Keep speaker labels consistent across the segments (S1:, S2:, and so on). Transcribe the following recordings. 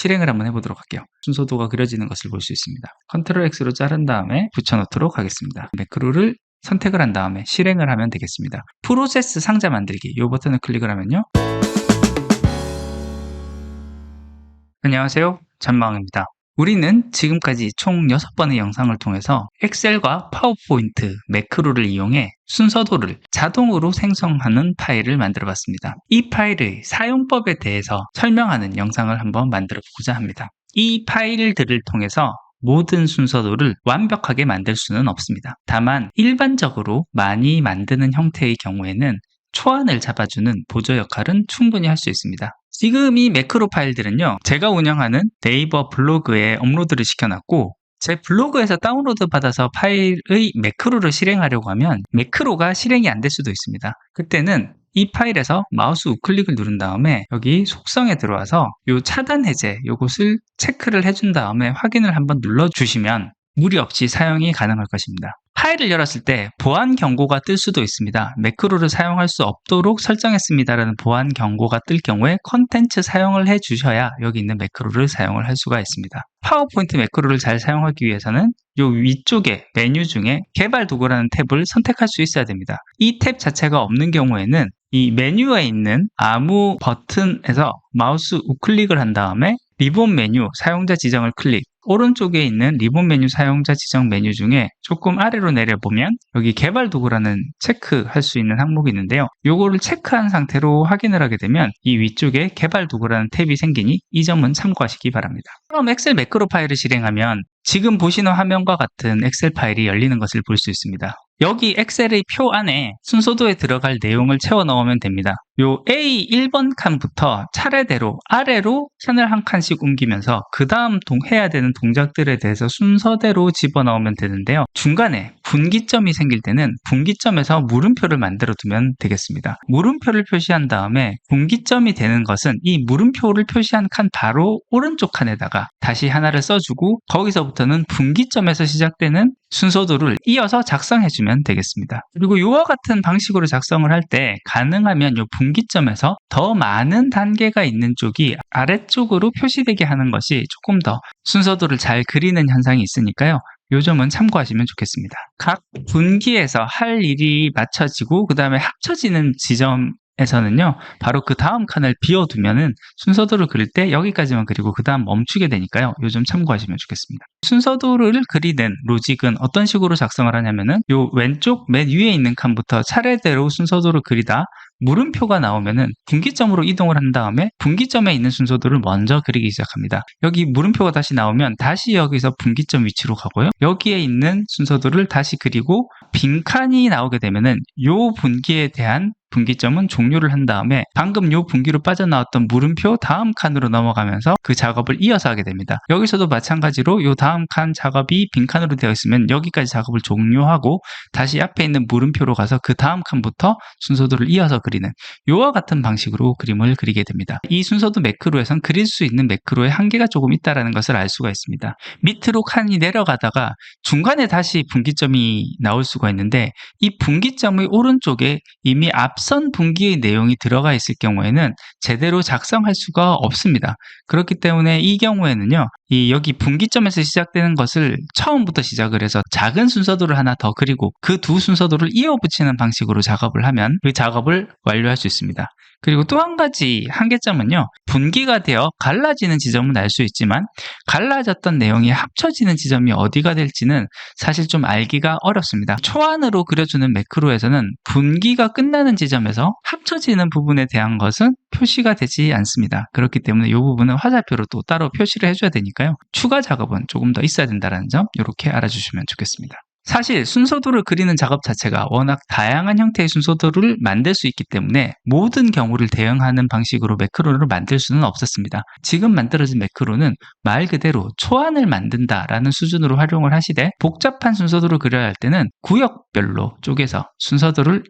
S1: 실행을 한번 해보도록 할게요. 순서도가 그려지는 것을 볼 수 있습니다. 컨트롤 X로 자른 다음에 붙여놓도록 하겠습니다. 매크로를 선택을 한 다음에 실행을 하면 되겠습니다. 프로세스 상자 만들기 이 버튼을 클릭을 하면요. 안녕하세요, 전망입니다. 우리는 지금까지 총 6번의 영상을 통해서 엑셀과 파워포인트, 매크로를 이용해 순서도를 자동으로 생성하는 파일을 만들어 봤습니다. 이 파일의 사용법에 대해서 설명하는 영상을 한번 만들어 보고자 합니다. 이 파일들을 통해서 모든 순서도를 완벽하게 만들 수는 없습니다. 다만 일반적으로 많이 만드는 형태의 경우에는 초안을 잡아주는 보조 역할은 충분히 할 수 있습니다. 지금 이 매크로 파일들은요, 제가 운영하는 네이버 블로그에 업로드를 시켜놨고, 제 블로그에서 다운로드 받아서 파일의 매크로를 실행하려고 하면 매크로가 실행이 안 될 수도 있습니다. 그때는 이 파일에서 마우스 우클릭을 누른 다음에 여기 속성에 들어와서 이 차단 해제 요것을 체크를 해준 다음에 확인을 한번 눌러주시면 무리 없이 사용이 가능할 것입니다. 파일을 열었을 때 보안 경고가 뜰 수도 있습니다. 매크로를 사용할 수 없도록 설정했습니다라는 보안 경고가 뜰 경우에 컨텐츠 사용을 해주셔야 여기 있는 매크로를 사용을 할 수가 있습니다. 파워포인트 매크로를 잘 사용하기 위해서는 이 위쪽에 메뉴 중에 개발 도구라는 탭을 선택할 수 있어야 됩니다. 이 탭 자체가 없는 경우에는 이 메뉴에 있는 아무 버튼에서 마우스 우클릭을 한 다음에 리본 메뉴 사용자 지정을 클릭, 오른쪽에 있는 리본 메뉴 사용자 지정 메뉴 중에 조금 아래로 내려보면 여기 개발 도구라는 체크할 수 있는 항목이 있는데요. 요거를 체크한 상태로 확인을 하게 되면 이 위쪽에 개발 도구라는 탭이 생기니 이 점은 참고하시기 바랍니다. 그럼 엑셀 매크로 파일을 실행하면 지금 보시는 화면과 같은 엑셀 파일이 열리는 것을 볼 수 있습니다. 여기 엑셀의 표 안에 순서도에 들어갈 내용을 채워 넣으면 됩니다. 요 A 1번 칸부터 차례대로 아래로 칸을 한 칸씩 옮기면서 그 다음 해야 되는 동작들에 대해서 순서대로 집어넣으면 되는데요. 중간에 분기점이 생길 때는 분기점에서 물음표를 만들어 두면 되겠습니다. 물음표를 표시한 다음에 분기점이 되는 것은 이 물음표를 표시한 칸 바로 오른쪽 칸에다가 다시 하나를 써주고 거기서부터는 분기점에서 시작되는 순서도를 이어서 작성해주면 되겠습니다. 그리고 이와 같은 방식으로 작성을 할 때 가능하면 이 분기점에서 더 많은 단계가 있는 쪽이 아래쪽으로 표시되게 하는 것이 조금 더 순서도를 잘 그리는 현상이 있으니까요. 이 점은 참고하시면 좋겠습니다. 각 분기에서 할 일이 맞춰지고 그 다음에 합쳐지는 지점에서는요, 바로 그 다음 칸을 비워두면은 순서도를 그릴 때 여기까지만 그리고 그 다음 멈추게 되니까요. 이 점 참고하시면 좋겠습니다. 순서도를 그리는 로직은 어떤 식으로 작성을 하냐면은 요 왼쪽 맨 위에 있는 칸부터 차례대로 순서도를 그리다 물음표가 나오면은 분기점으로 이동을 한 다음에 분기점에 있는 순서도를 먼저 그리기 시작합니다. 여기 물음표가 다시 나오면 다시 여기서 분기점 위치로 가고요. 여기에 있는 순서도를 다시 그리고 빈칸이 나오게 되면은 요 분기에 대한 분기점은 종료를 한 다음에 방금 요 분기로 빠져나왔던 물음표 다음 칸으로 넘어가면서 그 작업을 이어서 하게 됩니다. 여기서도 마찬가지로 요 다음 칸 작업이 빈칸으로 되어 있으면 여기까지 작업을 종료하고 다시 앞에 있는 물음표로 가서 그 다음 칸부터 순서도를 이어서 그리는 요와 같은 방식으로 그림을 그리게 됩니다. 이 순서도 매크로에선 그릴 수 있는 매크로의 한계가 조금 있다는 것을 알 수가 있습니다. 밑으로 칸이 내려가다가 중간에 다시 분기점이 나올 수가 있는데 이 분기점의 오른쪽에 이미 앞선 분기의 내용이 들어가 있을 경우에는 제대로 작성할 수가 없습니다. 그렇기 때문에 이 경우에는요, 여기 분기점에서 시작되는 것을 처음부터 시작을 해서 작은 순서도를 하나 더 그리고 그 두 순서도를 이어붙이는 방식으로 작업을 하면 그 작업을 완료할 수 있습니다. 그리고 또 한 가지 한계점은요, 분기가 되어 갈라지는 지점은 알 수 있지만 갈라졌던 내용이 합쳐지는 지점이 어디가 될지는 사실 좀 알기가 어렵습니다. 초안으로 그려주는 매크로에서는 분기가 끝나는 지점에서 합쳐지는 부분에 대한 것은 표시가 되지 않습니다. 그렇기 때문에 이 부분은 화살표로 또 따로 표시를 해줘야 되니까요. 추가 작업은 조금 더 있어야 된다는 점 이렇게 알아주시면 좋겠습니다. 사실 순서도를 그리는 작업 자체가 워낙 다양한 형태의 순서도를 만들 수 있기 때문에 모든 경우를 대응하는 방식으로 매크로를 만들 수는 없었습니다. 지금 만들어진 매크로는 말 그대로 초안을 만든다라는 수준으로 활용을 하시되 복잡한 순서도를 그려야 할 때는 구역별로 쪼개서 순서도를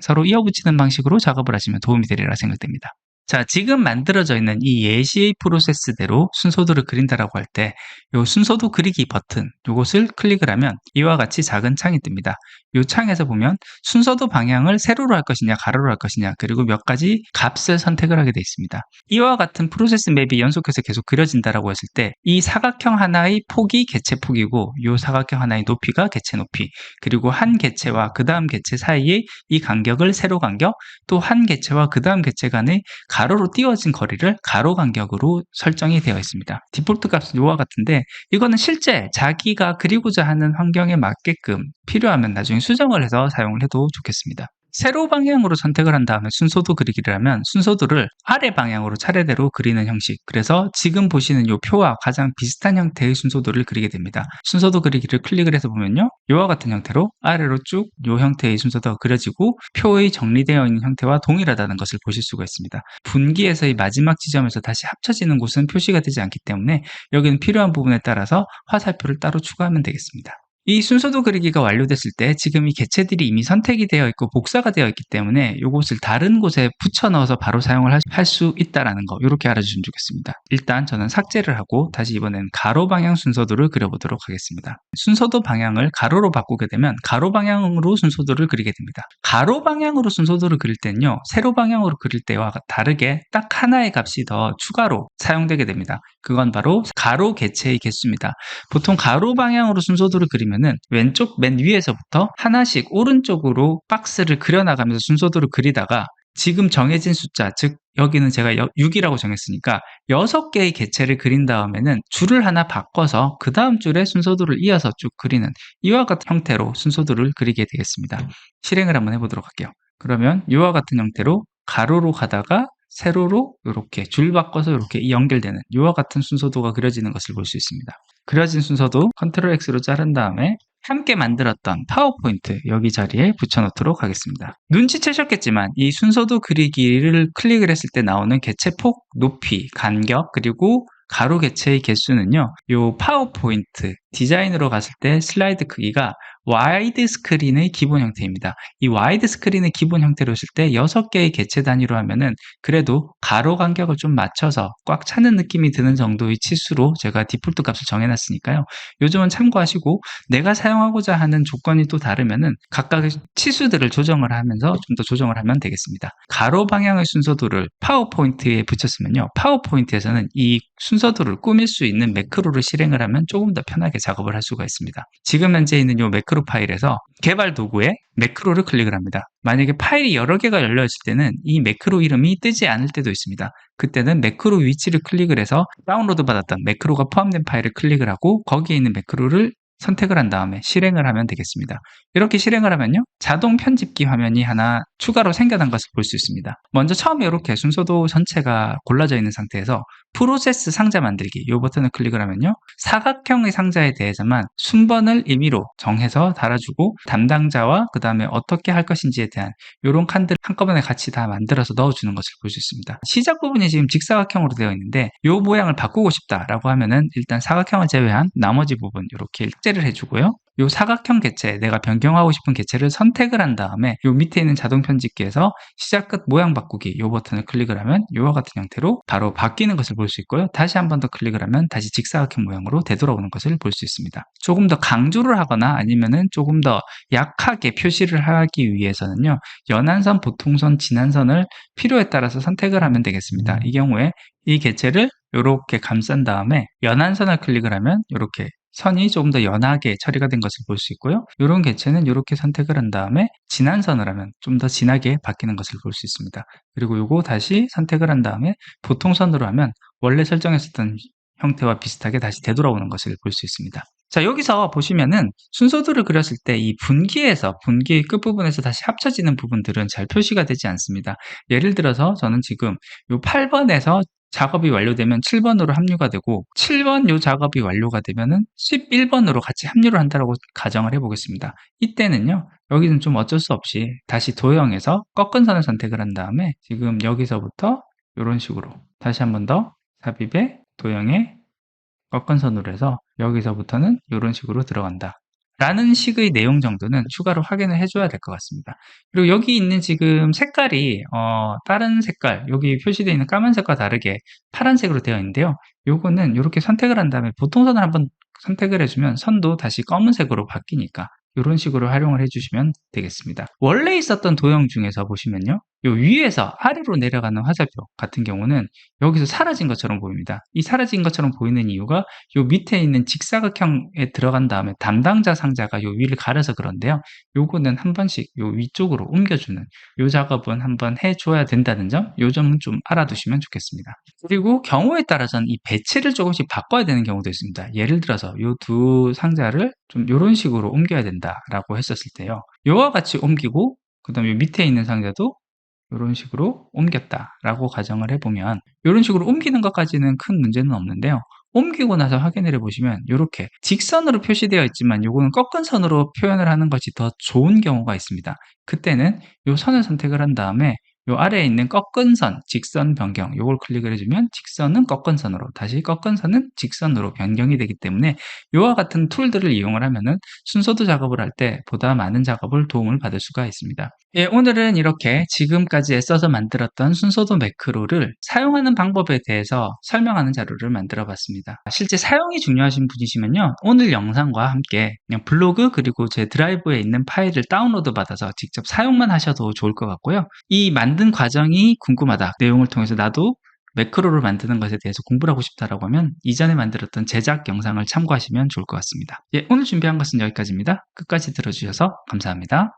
S1: 서로 이어붙이는 방식으로 작업을 하시면 도움이 되리라 생각됩니다. 자, 지금 만들어져 있는 이 예시의 프로세스대로 순서도를 그린다라고 할 때, 이 순서도 그리기 버튼, 이것을 클릭을 하면 이와 같이 작은 창이 뜹니다. 이 창에서 보면 순서도 방향을 세로로 할 것이냐, 가로로 할 것이냐, 그리고 몇 가지 값을 선택을 하게 되어 있습니다. 이와 같은 프로세스 맵이 연속해서 계속 그려진다라고 했을 때, 이 사각형 하나의 폭이 개체 폭이고, 이 사각형 하나의 높이가 개체 높이, 그리고 한 개체와 그 다음 개체 사이의 이 간격을 세로 간격, 또 한 개체와 그 다음 개체 간의 가로로 띄워진 거리를 가로 간격으로 설정이 되어 있습니다. 디폴트 값은 이와 같은데 이거는 실제 자기가 그리고자 하는 환경에 맞게끔 필요하면 나중에 수정을 해서 사용을 해도 좋겠습니다. 세로 방향으로 선택을 한 다음에 순서도 그리기를 하면 순서도를 아래 방향으로 차례대로 그리는 형식, 그래서 지금 보시는 이 표와 가장 비슷한 형태의 순서도를 그리게 됩니다. 순서도 그리기를 클릭을 해서 보면요, 이와 같은 형태로 아래로 쭉 이 형태의 순서도가 그려지고 표의 정리되어 있는 형태와 동일하다는 것을 보실 수가 있습니다. 분기에서의 마지막 지점에서 다시 합쳐지는 곳은 표시가 되지 않기 때문에 여기는 필요한 부분에 따라서 화살표를 따로 추가하면 되겠습니다. 이 순서도 그리기가 완료됐을 때 지금 이 개체들이 이미 선택이 되어 있고 복사가 되어 있기 때문에 이것을 다른 곳에 붙여 넣어서 바로 사용을 할 수 있다는 거, 이렇게 알아주시면 좋겠습니다. 일단 저는 삭제를 하고 다시 이번엔 가로 방향 순서도를 그려보도록 하겠습니다. 순서도 방향을 가로로 바꾸게 되면 가로 방향으로 순서도를 그리게 됩니다. 가로 방향으로 순서도를 그릴 때는요, 세로 방향으로 그릴 때와 다르게 딱 하나의 값이 더 추가로 사용되게 됩니다. 그건 바로 가로 개체의 개수입니다. 보통 가로 방향으로 순서도를 그리면은 왼쪽 맨 위에서부터 하나씩 오른쪽으로 박스를 그려나가면서 순서도를 그리다가 지금 정해진 숫자, 즉 여기는 제가 6이라고 정했으니까 6개의 개체를 그린 다음에는 줄을 하나 바꿔서 그 다음 줄에 순서도를 이어서 쭉 그리는 이와 같은 형태로 순서도를 그리게 되겠습니다. 실행을 한번 해보도록 할게요. 그러면 이와 같은 형태로 가로로 가다가 세로로 이렇게 줄 바꿔서 이렇게 연결되는 이와 같은 순서도가 그려지는 것을 볼 수 있습니다. 그려진 순서도 컨트롤 X로 자른 다음에 함께 만들었던 파워포인트 여기 자리에 붙여놓도록 하겠습니다. 눈치채셨겠지만 이 순서도 그리기를 클릭을 했을 때 나오는 개체폭, 높이, 간격, 그리고 가로 개체의 개수는요, 요 파워포인트 디자인으로 갔을 때 슬라이드 크기가 와이드 스크린의 기본 형태입니다. 이 와이드 스크린의 기본 형태로 했을 때 6개의 개체 단위로 하면은 그래도 가로 간격을 좀 맞춰서 꽉 차는 느낌이 드는 정도의 치수로 제가 디폴트 값을 정해놨으니까요. 요즘은 참고하시고 내가 사용하고자 하는 조건이 또 다르면은 각각의 치수들을 조정을 하면서 좀 더 조정을 하면 되겠습니다. 가로 방향의 순서도를 파워포인트에 붙였으면요, 파워포인트에서는 이 순서도를 꾸밀 수 있는 매크로를 실행을 하면 조금 더 편하게 작업을 할 수가 있습니다. 지금 현재 있는 이 매크로 파일에서 개발 도구에 매크로를 클릭을 합니다. 만약에 파일이 여러 개가 열려 있을 때는 이 매크로 이름이 뜨지 않을 때도 있습니다. 그때는 매크로 위치를 클릭을 해서 다운로드 받았던 매크로가 포함된 파일을 클릭을 하고 거기에 있는 매크로를 선택을 한 다음에 실행을 하면 되겠습니다. 이렇게 실행을 하면요, 자동 편집기 화면이 하나 추가로 생겨난 것을 볼 수 있습니다. 먼저 처음에 이렇게 순서도 전체가 골라져 있는 상태에서 프로세스 상자 만들기 이 버튼을 클릭을 하면요, 사각형의 상자에 대해서만 순번을 임의로 정해서 달아주고 담당자와 그 다음에 어떻게 할 것인지에 대한 이런 칸들 한꺼번에 같이 다 만들어서 넣어주는 것을 볼 수 있습니다. 시작 부분이 지금 직사각형으로 되어 있는데 이 모양을 바꾸고 싶다라고 하면은 일단 사각형을 제외한 나머지 부분 이렇게 삭제를 해주고요. 이 사각형 개체, 내가 변경하고 싶은 개체를 선택을 한 다음에 이 밑에 있는 자동 편집기에서 시작 끝 모양 바꾸기 이 버튼을 클릭을 하면 이와 같은 형태로 바로 바뀌는 것을 볼 수 있고요. 다시 한 번 더 클릭을 하면 다시 직사각형 모양으로 되돌아오는 것을 볼 수 있습니다. 조금 더 강조를 하거나 아니면은 조금 더 약하게 표시를 하기 위해서는요, 연한선, 보통선, 진한선을 필요에 따라서 선택을 하면 되겠습니다. 이 경우에 이 개체를 이렇게 감싼 다음에 연한선을 클릭을 하면 이렇게 선이 조금 더 연하게 처리가 된 것을 볼 수 있고요. 이런 개체는 이렇게 선택을 한 다음에 진한 선을 하면 좀 더 진하게 바뀌는 것을 볼 수 있습니다. 그리고 이거 다시 선택을 한 다음에 보통 선으로 하면 원래 설정했었던 형태와 비슷하게 다시 되돌아오는 것을 볼 수 있습니다. 자, 여기서 보시면은 순서도를 그렸을 때 이 분기의 끝부분에서 다시 합쳐지는 부분들은 잘 표시가 되지 않습니다. 예를 들어서 저는 지금 이 8번에서 작업이 완료되면 7번으로 합류가 되고 7번 요 작업이 완료가 되면은 11번으로 같이 합류를 한다고 가정을 해보겠습니다. 이때는요, 여기는 좀 어쩔 수 없이 다시 도형에서 꺾은 선을 선택을 한 다음에 지금 여기서부터 이런 식으로 다시 한 번 더 삽입에 도형에 꺾은 선으로 해서 여기서부터는 이런 식으로 들어간다 라는 식의 내용 정도는 추가로 확인을 해줘야 될 것 같습니다. 그리고 여기 있는 지금 색깔이 다른 색깔, 여기 표시되어 있는 까만색과 다르게 파란색으로 되어 있는데요. 요거는 이렇게 선택을 한 다음에 보통선을 한번 선택을 해주면 선도 다시 검은색으로 바뀌니까 이런 식으로 활용을 해주시면 되겠습니다. 원래 있었던 도형 중에서 보시면요. 요 위에서 아래로 내려가는 화살표 같은 경우는 여기서 사라진 것처럼 보입니다. 이 사라진 것처럼 보이는 이유가 요 밑에 있는 직사각형에 들어간 다음에 담당자 상자가 요 위를 가려서 그런데요. 요거는 한 번씩 요 위쪽으로 옮겨주는 요 작업은 한번 해줘야 된다는 점, 요 점은 좀 알아두시면 좋겠습니다. 그리고 경우에 따라서는 이 배치를 조금씩 바꿔야 되는 경우도 있습니다. 예를 들어서 요 두 상자를 좀 요런 식으로 옮겨야 된다라고 했었을 때요. 요와 같이 옮기고 그 다음에 밑에 있는 상자도 이런 식으로 옮겼다라고 가정을 해보면 이런 식으로 옮기는 것까지는 큰 문제는 없는데요. 옮기고 나서 확인을 해보시면 이렇게 직선으로 표시되어 있지만 요거는 꺾은 선으로 표현을 하는 것이 더 좋은 경우가 있습니다. 그때는 요 선을 선택을 한 다음에 요 아래에 있는 꺾은 선, 직선 변경 요걸 클릭을 해주면 직선은 꺾은 선으로 다시 꺾은 선은 직선으로 변경이 되기 때문에 요와 같은 툴들을 이용을 하면은 순서도 작업을 할 때 보다 많은 작업을 도움을 받을 수가 있습니다. 예, 오늘은 이렇게 지금까지 애써서 만들었던 순서도 매크로를 사용하는 방법에 대해서 설명하는 자료를 만들어 봤습니다. 실제 사용이 중요하신 분이시면요, 오늘 영상과 함께 그냥 블로그 그리고 제 드라이브에 있는 파일을 다운로드 받아서 직접 사용만 하셔도 좋을 것 같고요. 이 만든 과정이 궁금하다, 내용을 통해서 나도 매크로를 만드는 것에 대해서 공부를 하고 싶다라고 하면 이전에 만들었던 제작 영상을 참고하시면 좋을 것 같습니다. 예, 오늘 준비한 것은 여기까지입니다. 끝까지 들어주셔서 감사합니다.